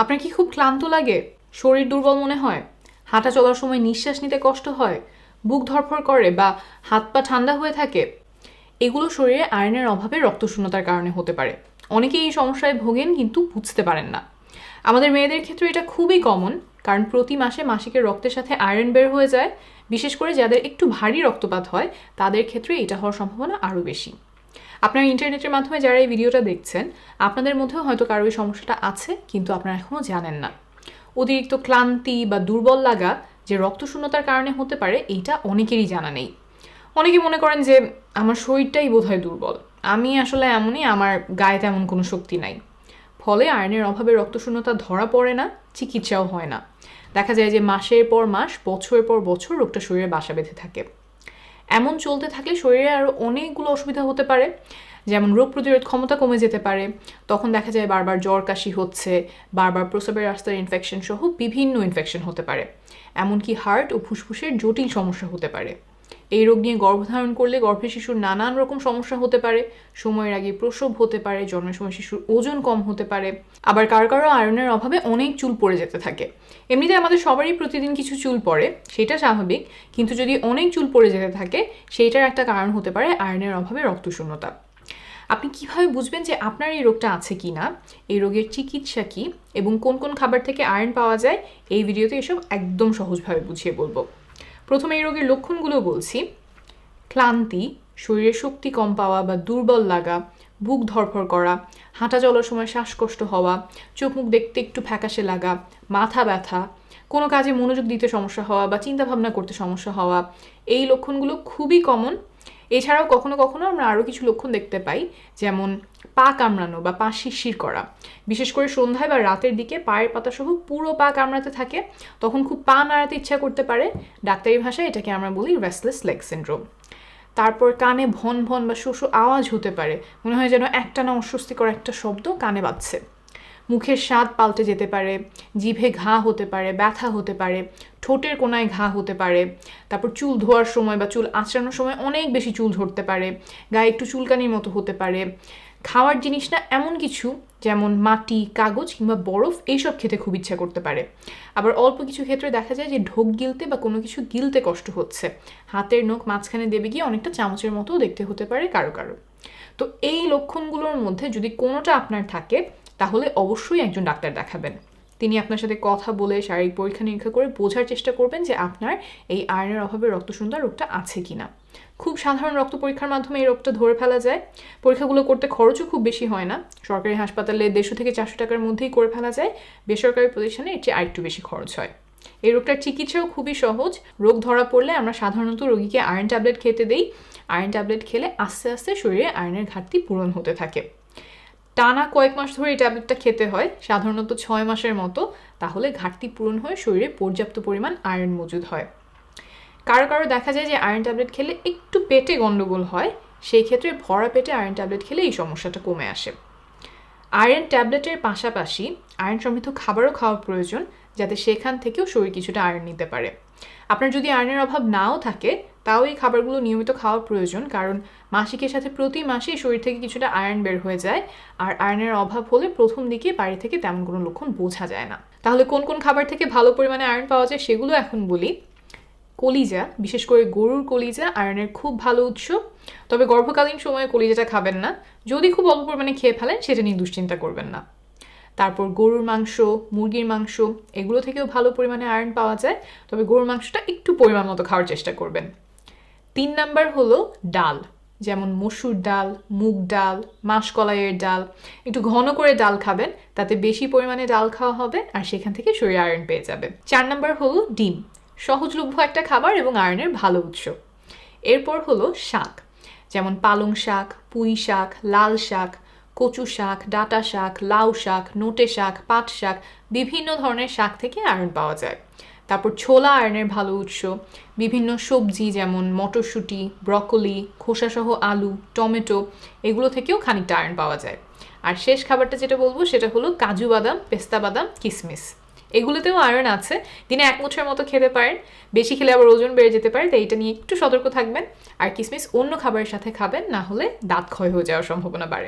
আপনার কি খুব ক্লান্ত লাগে, শরীর দুর্বল মনে হয়, হাঁটা চলার সময় নিঃশ্বাস নিতে কষ্ট হয়, বুক ধড়ফড় করে বা হাত পা ঠান্ডা হয়ে থাকে? এগুলো শরীরে আয়রনের অভাবে রক্তশূন্যতার কারণে হতে পারে। অনেকেই এই সমস্যায় ভোগেন কিন্তু বুঝতে পারেন না। আমাদের মেয়েদের ক্ষেত্রে এটা খুবই কমন, কারণ প্রতি মাসে মাসিকের রক্তের সাথে আয়রন বের হয়ে যায়। বিশেষ করে যাদের একটু ভারী রক্তপাত হয় তাদের ক্ষেত্রে এটা হওয়ার সম্ভাবনা আরও বেশি। আপনারা ইন্টারনেটের মাধ্যমে যারা এই ভিডিওটা দেখছেন, আপনাদের মধ্যেও হয়তো কারো এই সমস্যাটা আছে, কিন্তু আপনারা এখনও জানেন না। অতিরিক্ত ক্লান্তি বা দুর্বল লাগা যে রক্তশূন্যতার কারণে হতে পারে, এইটা অনেকেরই জানা নেই। অনেকে মনে করেন যে আমার শরীরটাই বোধহয় দুর্বল, আমি আসলে এমনই, আমার গায়ে তেমন কোনো শক্তি নাই। ফলে আয়রনের অভাবে রক্তশূন্যতা ধরা পড়ে না, চিকিৎসাও হয় না। দেখা যায় যে মাসের পর মাস, বছরের পর বছর রোগটা শরীরে বাসা বেঁধে থাকে। এমন চলতে থাকলে শরীরে আরও অনেকগুলো অসুবিধা হতে পারে, যেমন রোগ প্রতিরোধ ক্ষমতা কমে যেতে পারে। তখন দেখা যায় বারবার জ্বর কাশি হচ্ছে, বারবার প্রস্রাবের রাস্তার ইনফেকশন সহ বিভিন্ন ইনফেকশন হতে পারে। এমনকি হার্ট ও ফুসফুসের জটিল সমস্যা হতে পারে। এই রোগ নিয়ে গর্ভধারণ করলে গর্ভে শিশুর নানান রকম সমস্যা হতে পারে। সময়ের আগে প্রসব হতে পারে, জন্মের সময় শিশুর ওজন কম হতে পারে। আবার কারো কারো আয়রনের অভাবে অনেক চুল পড়ে যেতে থাকে। এমনিতে আমাদের সবারই প্রতিদিন কিছু চুল পড়ে, সেটা স্বাভাবিক, কিন্তু যদি অনেক চুল পড়ে যেতে থাকে সেইটার একটা কারণ হতে পারে আয়রনের অভাবে রক্তশূন্যতা। আপনি কিভাবে বুঝবেন যে আপনার এই রোগটা আছে কি না, এই রোগের চিকিৎসা কি এবং কোন কোন খাবার থেকে আয়রন পাওয়া যায়, এই ভিডিওতে এসব একদম সহজভাবে বুঝিয়ে বলবো। প্রথমে এই রোগের লক্ষণগুলো বলছি। ক্লান্তি, শরীরে শক্তি কম পাওয়া বা দুর্বল লাগা, বুক ধড়ফড় করা, হাঁটা চলার সময় শ্বাসকষ্ট হওয়া, চোখ মুখ দেখতে একটু ফ্যাকাশে লাগা, মাথা ব্যথা, কোনো কাজে মনোযোগ দিতে সমস্যা হওয়া বা চিন্তাভাবনা করতে সমস্যা হওয়া, এই লক্ষণগুলো খুবই কমন। এছাড়াও কখনো কখনো আমরা আরও কিছু লক্ষণ দেখতে পাই, যেমন পা কামড়ানো বা পা শিরশির করা। বিশেষ করে সন্ধ্যায় বা রাতের দিকে পায়ের পাতা সহ পুরো পা কামড়াতে থাকে, তখন খুব পা নাড়াতে ইচ্ছা করতে পারে। ডাক্তারি ভাষায় এটাকে আমরা বলি রেস্টলেস লেগ সিনড্রোম। তারপর কানে ভন ভন বা শোষো আওয়াজ হতে পারে, মনে হয় যেন একটানা অস্বস্তিকর একটা শব্দ কানে বাজছে। মুখের স্বাদ পাল্টে যেতে পারে, জিভে ঘা হতে পারে, ব্যথা হতে পারে, ঠোঁটের কোনায় ঘা হতে পারে। তারপর চুল ধোয়ার সময় বা চুল আঁচড়ানোর সময় অনেক বেশি চুল ঝরতে পারে, গায়ে একটু চুলকানির মতো হতে পারে। খাওয়ার জিনিস না এমন কিছু যেমন মাটি, কাগজ কিংবা বরফ, এইসব খেতে খুব ইচ্ছা করতে পারে। আবার অল্প কিছু ক্ষেত্রে দেখা যায় যে ঢোক গিলতে বা কোনো কিছু গিলতে কষ্ট হচ্ছে, হাতের নখ মাঝখানে দেবে গিয়ে অনেকটা চামচের মতো দেখতে হতে পারে কারো কারো। তো এই লক্ষণগুলোর মধ্যে যদি কোনোটা আপনার থাকে, তাহলে অবশ্যই একজন ডাক্তার দেখাবেন। তিনি আপনার সাথে কথা বলে শারীরিক পরীক্ষা নিরীক্ষা করে বোঝার চেষ্টা করবেন যে আপনার এই আয়রনের অভাবে রক্তশূন্যতা রোগটা আছে কিনা। খুব সাধারণ রক্ত পরীক্ষার মাধ্যমে এই রোগটা ধরে ফেলা যায়। পরীক্ষাগুলো করতে খরচও খুব বেশি হয় না। সরকারি হাসপাতালে 150 থেকে 400 টাকার মধ্যেই করে ফেলা যায়। বেসরকারি প্রতিষ্ঠানে এর চেয়ে আরেকটু বেশি খরচ হয়। এই রোগটার চিকিৎসাও খুবই সহজ। রোগ ধরা পড়লে আমরা সাধারণত রোগীকে আয়রন ট্যাবলেট খেতে দেই। আয়রন ট্যাবলেট খেলে আস্তে আস্তে শরীরে আয়রনের ঘাটতি পূরণ হতে থাকে। টানা কয়েক মাস ধরে এই ট্যাবলেটটা খেতে হয়, সাধারণত 6 মাসের মতো। তাহলে ঘাটতি পূরণ হয়ে শরীরে পর্যাপ্ত পরিমাণ আয়রন মজুদ হয়। কারো কারো দেখা যায় যে আয়রন ট্যাবলেট খেলে একটু পেটে গন্ডগোল হয়, সেই ক্ষেত্রে ভরা পেটে আয়রন ট্যাবলেট খেলে এই সমস্যাটা কমে আসে। আয়রন ট্যাবলেটের পাশাপাশি আয়রন সমৃদ্ধ খাবারও খাওয়া প্রয়োজন, যাতে সেখান থেকেও শরীর কিছুটা আয়রন নিতে পারে। আপনার যদি আয়রনের অভাব নাও থাকে, তাও এই খাবারগুলো নিয়মিত খাওয়া প্রয়োজন, কারণ মাসিকের সাথে প্রতি মাসেই শরীর থেকে কিছুটা আয়রন বের হয়ে যায়। আর আয়রনের অভাব হলে প্রথম দিকে বাইরে থেকে তেমন কোনো লক্ষণ বোঝা যায় না। তাহলে কোন কোন খাবার থেকে ভালো পরিমাণে আয়রন পাওয়া যায় সেগুলো এখন বলি। কলিজা, বিশেষ করে গরুর কলিজা আয়রনের খুব ভালো উৎস, তবে গর্ভকালীন সময়ে কলিজাটা খাবেন না। যদি খুব অল্প পরিমাণে খেয়ে ফেলেন সেটা নিয়ে দুশ্চিন্তা করবেন না। তারপর গরুর মাংস, মুরগির মাংস, এগুলো থেকেও ভালো পরিমাণে আয়রন পাওয়া যায়, তবে গরুর মাংসটা একটু পরিমাণ মতো খাওয়ার চেষ্টা করবেন। 3 নাম্বার হলো ডাল, যেমন মসুর ডাল, মুগ ডাল, মাসকলাইয়ের ডাল। একটু ঘন করে ডাল খাবেন, তাতে বেশি পরিমাণে ডাল খাওয়া হবে আর সেখান থেকে শরীরে আয়রন পেয়ে যাবে। 4 নাম্বার হলো ডিম, সহজলভ্য একটা খাবার এবং আয়রনের ভালো উৎস। এরপর হলো শাক, যেমন পালং শাক, পুঁই শাক, লাল শাক, কচু শাক, ডাঁটা শাক, লাউ শাক, নোটে শাক, পাট শাক, বিভিন্ন ধরনের শাক থেকে আয়রন পাওয়া যায়। তারপর ছোলা আয়রনের ভালো উৎস। বিভিন্ন সবজি যেমন মটরশুঁটি, ব্রকলি, খোসাসহ আলু, টমেটো, এগুলো থেকেও খানিকটা আয়রন পাওয়া যায়। আর শেষ খাবারটা যেটা বলবো সেটা হলো কাজু বাদাম, পেস্তা বাদাম, কিশমিশ, এগুলোতেও আয়রন আছে। দিনে 1 মুঠের মতো খেতে পারেন, বেশি খেলে আবার ওজন বেড়ে যেতে পারে, তাই এটা নিয়ে একটু সতর্ক থাকবেন। আর কিশমিশ অন্য খাবারের সাথে খাবেন, না হলে দাঁত ক্ষয় হয়ে যাওয়ার সম্ভাবনা বাড়ে।